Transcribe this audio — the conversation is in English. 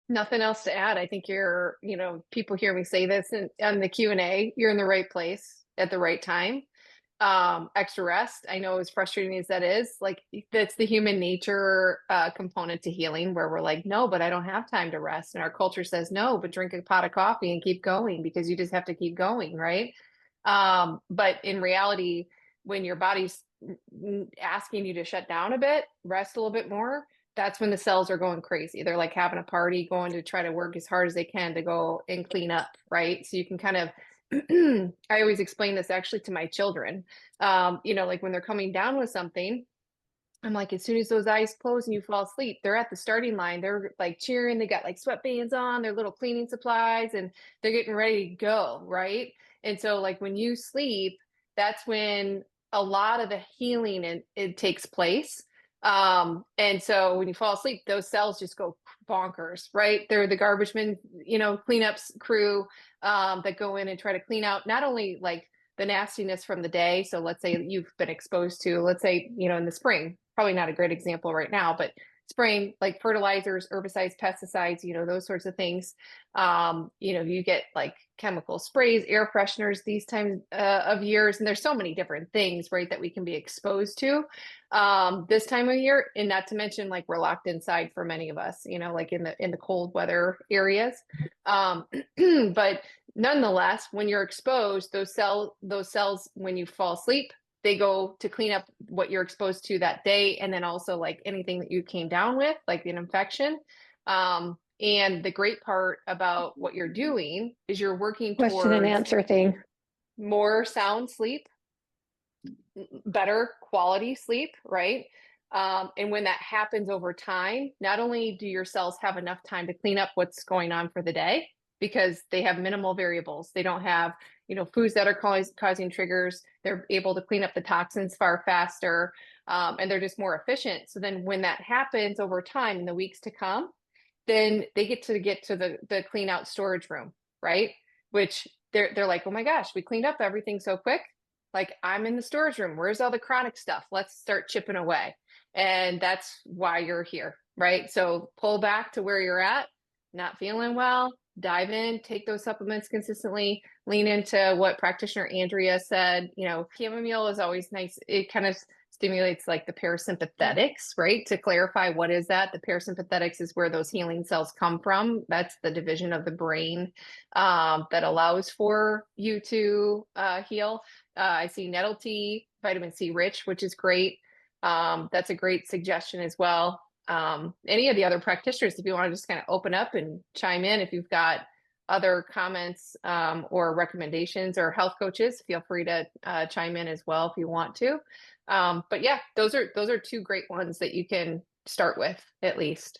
Nothing else to add. I think people hear me say this on the Q&A, you're in the right place at the right time. Extra rest. I know as frustrating as that is, like that's the human nature component to healing where we're like, no, but I don't have time to rest. And our culture says, no, but drink a pot of coffee and keep going because you just have to keep going, right? But in reality, when your body's asking you to shut down a bit, rest a little bit more, that's when the cells are going crazy. They're like having a party, going to try to work as hard as they can to go and clean up, right? So you can kind of, I always explain this actually to my children. Like when they're coming down with something, I'm like, as soon as those eyes close and you fall asleep, they're at the starting line. They're like cheering. They got like sweatbands on, their little cleaning supplies, and they're getting ready to go, right? And so, like when you sleep, that's when a lot of the healing it takes place. And so when you fall asleep, those cells just go bonkers, right? They're the garbage men, cleanups crew that go in and try to clean out not only like the nastiness from the day. So let's say you've been exposed to, let's say, in the spring, probably not a great example right now, but spraying like fertilizers, herbicides, pesticides, those sorts of things. You get like chemical sprays, air fresheners these times of years, and there's so many different things, right, that we can be exposed to this time of year. And not to mention, like we're locked inside for many of us, like in the cold weather areas. Um, but nonetheless, when you're exposed, those cells, when you fall asleep, they go to clean up what you're exposed to that day, and then also like anything that you came down with, like an infection. And the great part about what you're doing is you're working Question and towards answer thing. more sound sleep, better quality sleep, right? And when that happens over time, not only do your cells have enough time to clean up what's going on for the day, because they have minimal variables. They don't have, foods that are causing triggers. They're able to clean up the toxins far faster, and they're just more efficient. So then when that happens over time in the weeks to come, then they get to the clean out storage room, right? Which they're like, oh my gosh, we cleaned up everything so quick. Like I'm in the storage room. Where's all the chronic stuff? Let's start chipping away. And that's why you're here, right? So pull back to where you're at, not feeling well, dive in, take those supplements consistently, lean into what practitioner Andrea said. Chamomile is always nice. It kind of stimulates like the parasympathetics, right? To clarify, what is that? The parasympathetics is where those healing cells come from. That's the division of the brain that allows for you to heal. I see nettle tea, vitamin C rich, which is great. That's a great suggestion as well. Any of the other practitioners, if you want to just kind of open up and chime in, if you've got other comments or recommendations, or health coaches, feel free to chime in as well if you want to. But yeah, those are two great ones that you can start with at least.